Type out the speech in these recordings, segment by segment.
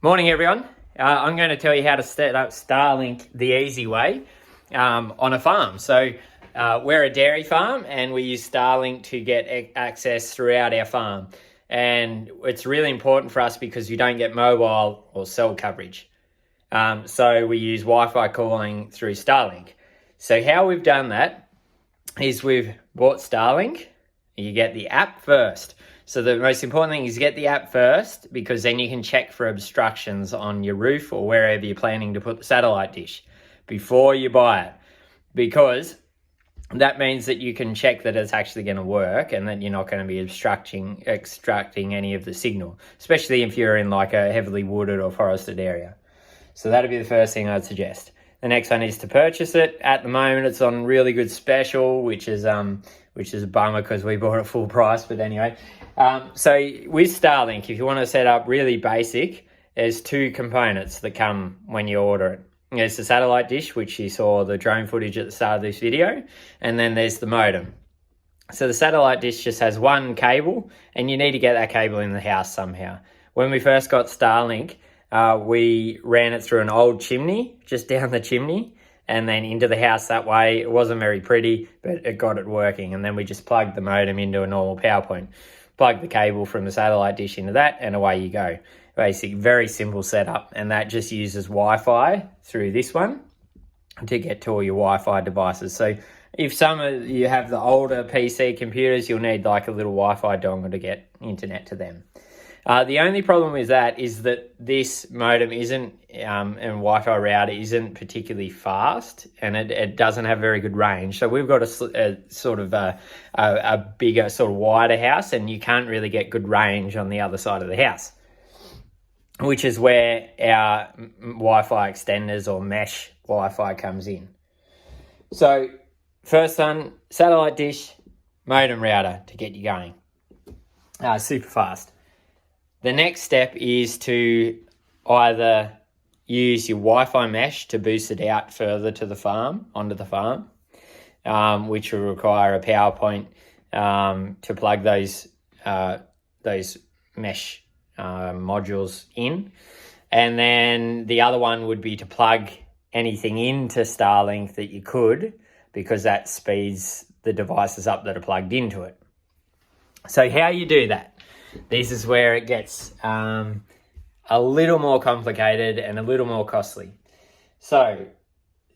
Morning, everyone. I'm going to tell you how to set up Starlink the easy way on a farm. So we're a dairy farm and we use Starlink to get access throughout our farm. And it's really important for us because you don't get mobile or cell coverage. So we use Wi-Fi calling through Starlink. So how we've done that is we've bought Starlink. You get the app first. So the most important thing is get the app first, because then you can check for obstructions on your roof or wherever you're planning to put the satellite dish before you buy it, because that means that you can check that it's actually going to work and that you're not going to be extracting any of the signal, especially if you're in like a heavily wooded or forested area. So that'd be the first thing I'd suggest. The next one is to purchase it. At the moment, it's on really good special, which is a bummer because we bought it full price. But anyway, so with Starlink, if you want to set up really basic, there's two components that come when you order it. There's the satellite dish, which you saw the drone footage at the start of this video, and then there's the modem. So the satellite dish just has one cable, and you need to get that cable in the house somehow. When we first got Starlink, we ran it through an old chimney, just down the chimney, and then into the house that way. It wasn't very pretty, but it got it working. And then we just plugged the modem into a normal power point, plug the cable from the satellite dish into that, and away you go. Basic, very simple setup. And that just uses Wi-Fi through this one to get to all your Wi-Fi devices. So if some of you have the older PC computers, you'll need like a little Wi-Fi dongle to get internet to them. The only problem with that is that this modem isn't, and Wi-Fi router isn't particularly fast, and it doesn't have very good range. So we've got a sort of a bigger, sort of wider house, and you can't really get good range on the other side of the house, which is where our Wi-Fi extenders or mesh Wi-Fi comes in. So first one, satellite dish, modem router to get you going. Super fast. The next step is to either use your Wi-Fi mesh to boost it out further to the farm, onto the farm, which will require a power point to plug those mesh modules in. And then the other one would be to plug anything into Starlink that you could, because that speeds the devices up that are plugged into it. So how you do that? This is where it gets a little more complicated and a little more costly. So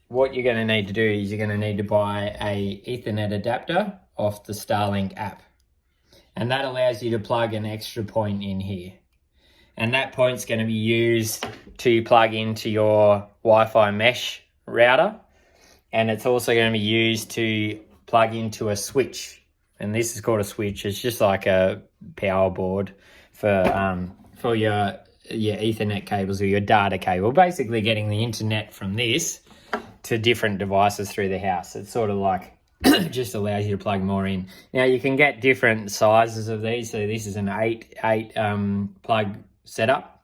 what you're going to need to do is you're going to need to buy a Ethernet adapter off the Starlink app. And that allows you to plug an extra point in here. And that point's going to be used to plug into your Wi-Fi mesh router. And it's also going to be used to plug into a switch. And this is called a switch. It's just like a power board for your Ethernet cables or your data cable. Basically getting the internet from this to different devices through the house. It's sort of like just allows you to plug more in. Now you can get different sizes of these. So this is an 8 plug setup.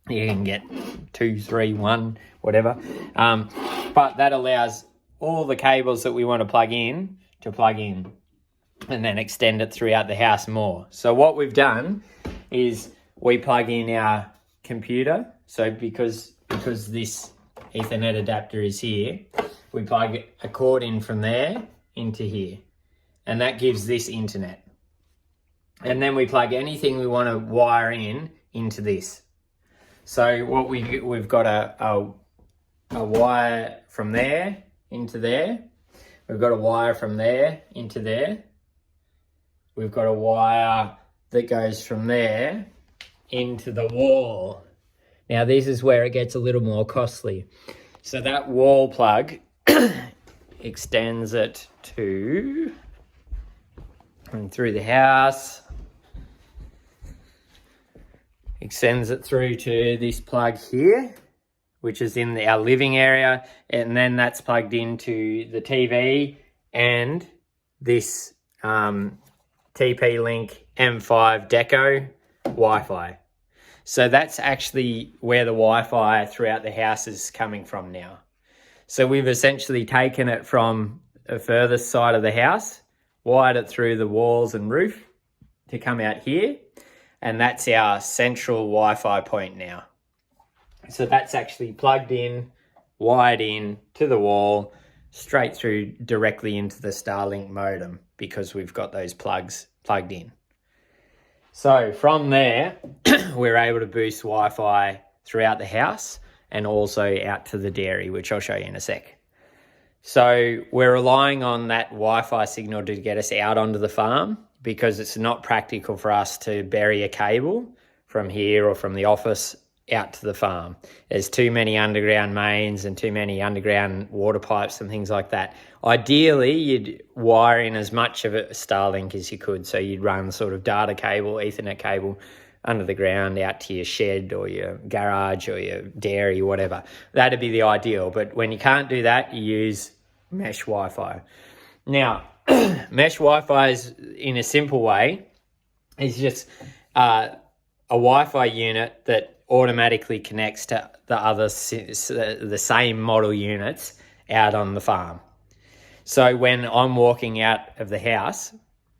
You can get 2, 3, 1, whatever. But that allows all the cables that we want to plug in, and then extend it throughout the house more. So what we've done is we plug in our computer. So because this Ethernet adapter is here, we plug a cord in from there into here, and that gives this internet. And then we plug anything we want to wire in into this. So what we've got a wire from there into there. We've got a wire from there into there. We've got a wire that goes from there into the wall. Now this is where it gets a little more costly. So that wall plug extends it to and through the house. Extends it through to this plug here, which is in our living area, and then that's plugged into the TV and this TP-Link M5 Deco Wi-Fi. So that's actually where the Wi-Fi throughout the house is coming from now. So we've essentially taken it from the furthest side of the house, wired it through the walls and roof to come out here, and that's our central Wi-Fi point now. So that's actually plugged in, wired in to the wall, straight through directly into the Starlink modem, because we've got those plugs plugged in. So from there, we're able to boost Wi-Fi throughout the house and also out to the dairy, which I'll show you in a sec. So we're relying on that Wi-Fi signal to get us out onto the farm, because it's not practical for us to bury a cable from here or from the office out to the farm. There's too many underground mains and too many underground water pipes and things like that. Ideally, you'd wire in as much of a Starlink as you could. So you'd run sort of data cable, Ethernet cable under the ground out to your shed or your garage or your dairy, whatever. That'd be the ideal. But when you can't do that, you use mesh Wi-Fi. Now, mesh Wi-Fi is, in a simple way, is just a Wi-Fi unit that automatically connects to the same model units out on the farm. So when I'm walking out of the house,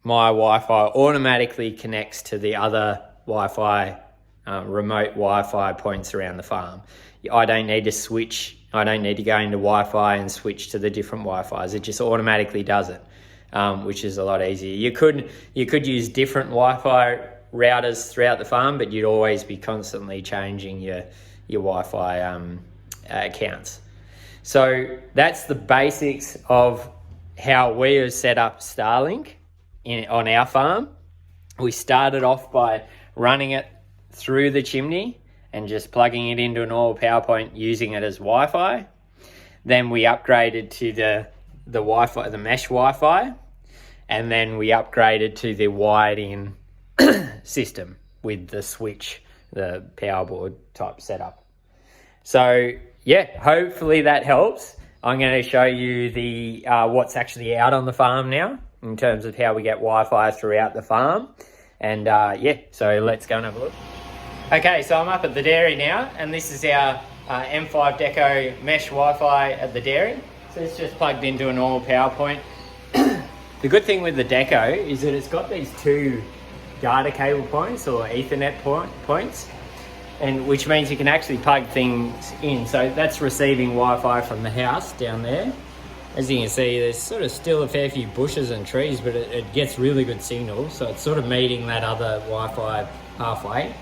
my Wi-Fi automatically connects to the other Wi-Fi, remote Wi-Fi points around the farm. I don't need to switch. I don't need to go into Wi-Fi and switch to the different Wi-Fis. It just automatically does it, which is a lot easier. You could use different Wi-Fi routers throughout the farm, but you'd always be constantly changing your Wi-Fi accounts. So that's the basics of how we have set up Starlink on our farm. We started off by running it through the chimney and just plugging it into a normal power point, using it as Wi-Fi. Then we upgraded to the Wi-Fi, the mesh Wi-Fi, and then we upgraded to the wired-in system with the switch, the power board type setup. So yeah, hopefully that helps. I'm going to show you the what's actually out on the farm now in terms of how we get Wi-Fi throughout the farm. And yeah, so let's go and have a look. Okay, so I'm up at the dairy now, and this is our M5 Deco mesh Wi-Fi at the dairy. So it's just plugged into a normal power point. The good thing with the Deco is that it's got these two data cable points or Ethernet points, and which means you can actually plug things in. So that's receiving Wi-Fi from the house down there. As you can see, there's sort of still a fair few bushes and trees, but it gets really good signal. So it's sort of meeting that other Wi-Fi halfway.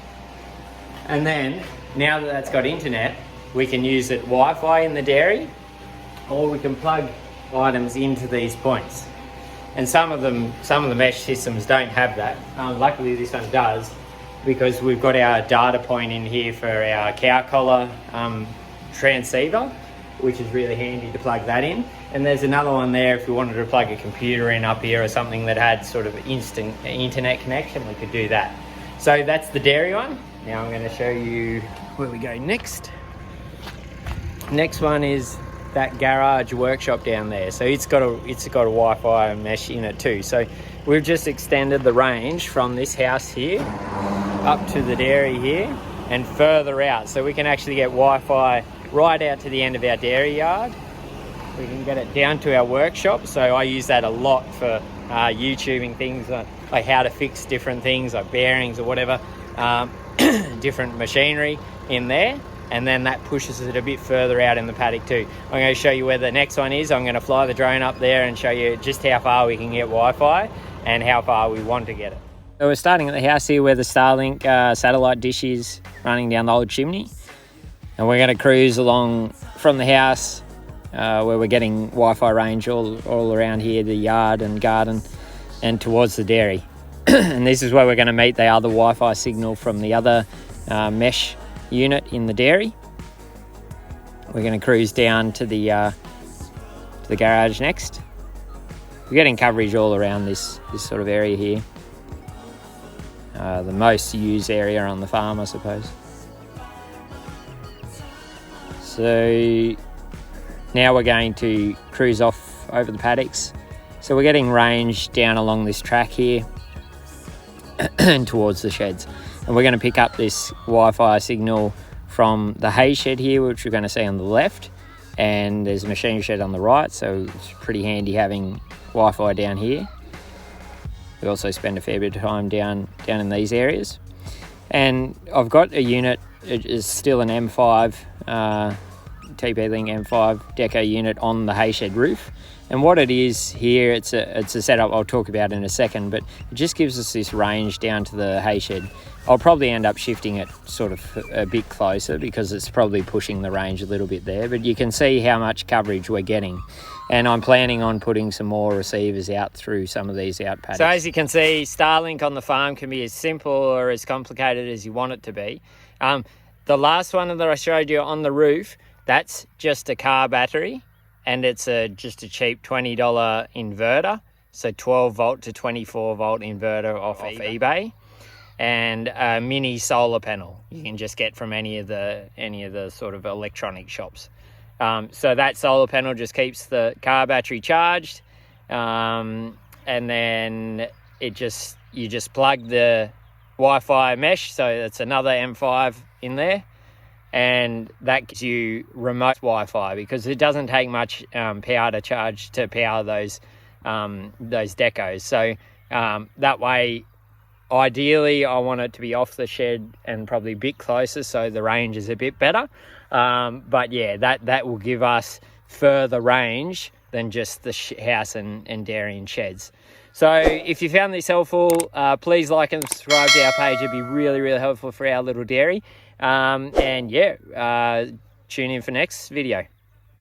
And then, now that that's got internet, we can use it Wi-Fi in the dairy, or we can plug items into these points. And some of the mesh systems don't have that. Luckily this one does, because we've got our data point in here for our cow collar transceiver, which is really handy to plug that in. And there's another one there if we wanted to plug a computer in up here or something that had sort of instant internet connection, we could do that. So that's the dairy one. Now I'm going to show you where we go next. Next one is that garage workshop down there. So it's got a Wi-Fi mesh in it too. So we've just extended the range from this house here up to the dairy here and further out. So we can actually get Wi-Fi right out to the end of our dairy yard. We can get it down to our workshop. So I use that a lot for YouTubing things like how to fix different things like bearings or whatever, different machinery in there. And then that pushes it a bit further out in the paddock too. I'm going to show you where the next one is. I'm going to fly the drone up there and show you just how far we can get Wi-Fi and how far we want to get it. So we're starting at the house here where the Starlink satellite dish is running down the old chimney. And we're going to cruise along from the house where we're getting Wi-Fi range all around here, the yard and garden, and towards the dairy. And this is where we're going to meet the other Wi-Fi signal from the other mesh unit in the dairy. We're going to cruise down to the garage next. We're getting coverage all around this sort of area here. The most used area on the farm, I suppose. So now we're going to cruise off over the paddocks. So we're getting range down along this track here and towards the sheds. And we're going to pick up this Wi-Fi signal from the hay shed here, which we're going to see on the left. And there's a machine shed on the right, so it's pretty handy having Wi-Fi down here. We also spend a fair bit of time down in these areas. And I've got a unit, it is still an M5, TP-Link M5 Deco unit on the hayshed roof. And what it is here, it's a setup I'll talk about in a second, but it just gives us this range down to the hayshed. I'll probably end up shifting it sort of a bit closer because it's probably pushing the range a little bit there, but you can see how much coverage we're getting. And I'm planning on putting some more receivers out through some of these out paddocks. So as you can see, Starlink on the farm can be as simple or as complicated as you want it to be. The last one that I showed you on the roof, that's just a car battery, and it's just a cheap $20 inverter. So 12 volt to 24 volt inverter off eBay. And a mini solar panel you can just get from any of the sort of electronic shops. So that solar panel just keeps the car battery charged, and then you just plug the Wi-Fi mesh, so it's another M5 in there, and that gives you remote Wi-Fi because it doesn't take much power to charge to power those decos. So that way, ideally, I want it to be off the shed and probably a bit closer so the range is a bit better. But yeah, that will give us further range than just the house and dairy and sheds. So if you found this helpful, please like and subscribe to our page. It'd be really, really helpful for our little dairy. And yeah, tune in for next video.